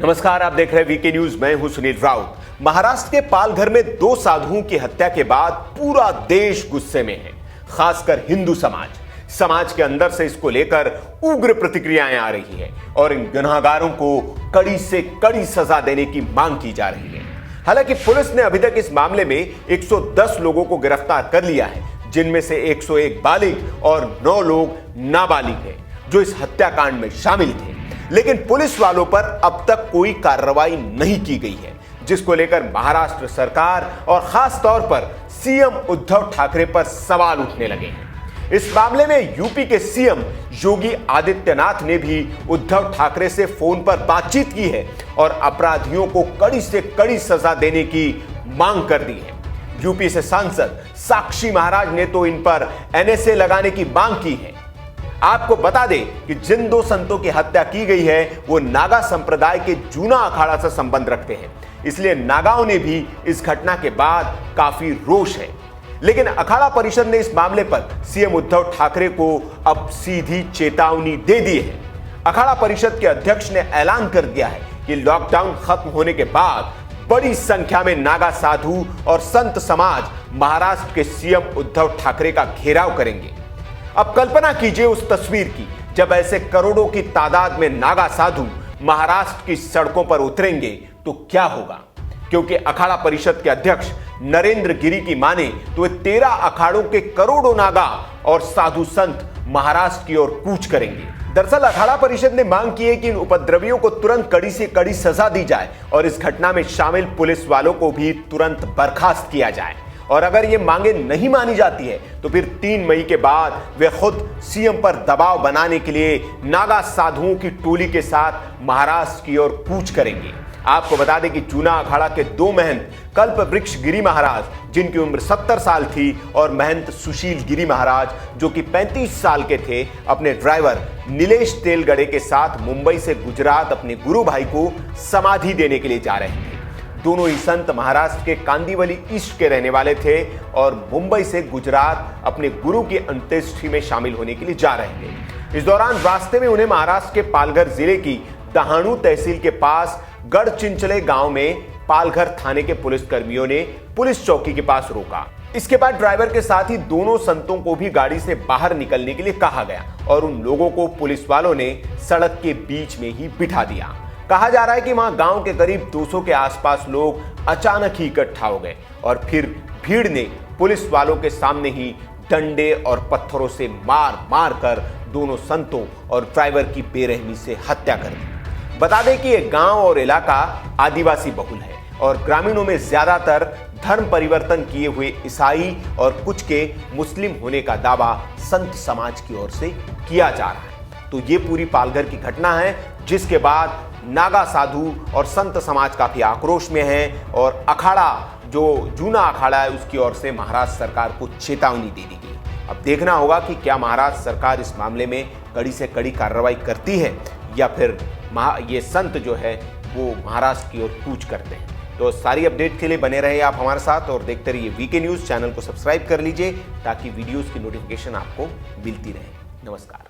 नमस्कार, आप देख रहे हैं वीके न्यूज। मैं हूं सुनील राउत। महाराष्ट्र के पालघर में 2 साधुओं की हत्या के बाद पूरा देश गुस्से में है, खासकर हिंदू समाज के अंदर से इसको लेकर उग्र प्रतिक्रियाएं आ रही है और इन गुनहगारों को कड़ी से कड़ी सजा देने की मांग की जा रही है। हालांकि पुलिस ने अभी तक इस मामले में 110 लोगों को गिरफ्तार कर लिया है, जिनमें से 101 बालिग और 9 लोग नाबालिग हैं जो इस हत्याकांड में शामिल थे। लेकिन पुलिस वालों पर अब तक कोई कार्रवाई नहीं की गई है, जिसको लेकर महाराष्ट्र सरकार और खास तौर पर सीएम उद्धव ठाकरे पर सवाल उठने लगे हैं। इस मामले में यूपी के सीएम योगी आदित्यनाथ ने भी उद्धव ठाकरे से फोन पर बातचीत की है और अपराधियों को कड़ी से कड़ी सजा देने की मांग कर दी है। यूपी से सांसद साक्षी महाराज ने तो इन पर एनएसए लगाने की मांग की है। आपको बता दें कि जिन 2 संतों की हत्या की गई है वो नागा संप्रदाय के जूना अखाड़ा से संबंध रखते हैं, इसलिए नागाओं ने भी इस घटना के बाद काफी रोष है। लेकिन अखाड़ा परिषद ने इस मामले पर सीएम उद्धव ठाकरे को अब सीधी चेतावनी दे दी है। अखाड़ा परिषद के अध्यक्ष ने ऐलान कर दिया है कि लॉकडाउन खत्म होने के बाद बड़ी संख्या में नागा साधु और संत समाज महाराष्ट्र के सीएम उद्धव ठाकरे का घेराव करेंगे। अब कल्पना कीजिए उस तस्वीर की, जब ऐसे करोड़ों की तादाद में नागा साधु महाराष्ट्र की सड़कों पर उतरेंगे तो क्या होगा। क्योंकि अखाड़ा परिषद के अध्यक्ष नरेंद्र गिरी की माने तो 13 अखाड़ों के करोड़ों नागा और साधु संत महाराष्ट्र की ओर कूच करेंगे। दरअसल अखाड़ा परिषद ने मांग की है कि इन उपद्रवियों को तुरंत कड़ी से कड़ी सजा दी जाए और इस घटना में शामिल पुलिस वालों को भी तुरंत बर्खास्त किया जाए। और अगर ये मांगे नहीं मानी जाती है तो फिर 3 मई के बाद वे खुद सीएम पर दबाव बनाने के लिए नागा साधुओं की टोली के साथ महाराष्ट्र की ओर कूच करेंगे। आपको बता दें कि जूना अखाड़ा के 2 महंत कल्प वृक्ष गिरी महाराज, जिनकी उम्र 70 साल थी, और महंत सुशील गिरी महाराज, जो कि 35 साल के थे, अपने ड्राइवर नीलेश तेलगड़े के साथ मुंबई से गुजरात अपने गुरु भाई को समाधि देने के लिए जा रहे थे। दोनों ही संत महाराष्ट्र के कांदिवली ईस्ट के रहने वाले थे और मुंबई से गुजरात अपने गुरु की अंत्येष्टि में शामिल होने के लिए जा रहे थे। इस दौरान रास्ते में उन्हें महाराष्ट्र के पालघर जिले की दहाणु तहसील के पास गढ़चिंचले गांव में पालघर थाने के पुलिस कर्मियों ने पुलिस चौकी के पास रोका। इसके बाद ड्राइवर के साथ ही दोनों संतों को भी गाड़ी से बाहर निकलने के लिए कहा गया और उन लोगों को पुलिस वालों ने सड़क के बीच में ही बिठा दिया। कहा जा रहा है कि वहां गांव के करीब 200 के आसपास लोग अचानक ही इकट्ठा हो गए और फिर भीड़ ने पुलिस वालों के सामने ही डंडे और पत्थरों से मार कर दोनों संतों और ड्राइवर की बेरहमी से हत्या कर दी। बता दें कि यह गांव और इलाका आदिवासी बहुल है और ग्रामीणों में ज्यादातर धर्म परिवर्तन किए हुए ईसाई और कुछ के मुस्लिम होने का दावा संत समाज की ओर से किया जा रहा है। तो ये पूरी पालघर की घटना है, जिसके बाद नागा साधु और संत समाज काफी आक्रोश में हैं और अखाड़ा जो जूना अखाड़ा है उसकी ओर से महाराष्ट्र सरकार को चेतावनी दे दी गई। अब देखना होगा कि क्या महाराष्ट्र सरकार इस मामले में कड़ी से कड़ी कार्रवाई करती है या फिर ये संत जो है वो महाराष्ट्र की ओर कूच करते हैं। तो सारी अपडेट के लिए बने रहे आप हमारे साथ और देखते रहिए वीके न्यूज़। चैनल को सब्सक्राइब कर लीजिए ताकि वीडियोज़ की नोटिफिकेशन आपको मिलती रहे। नमस्कार।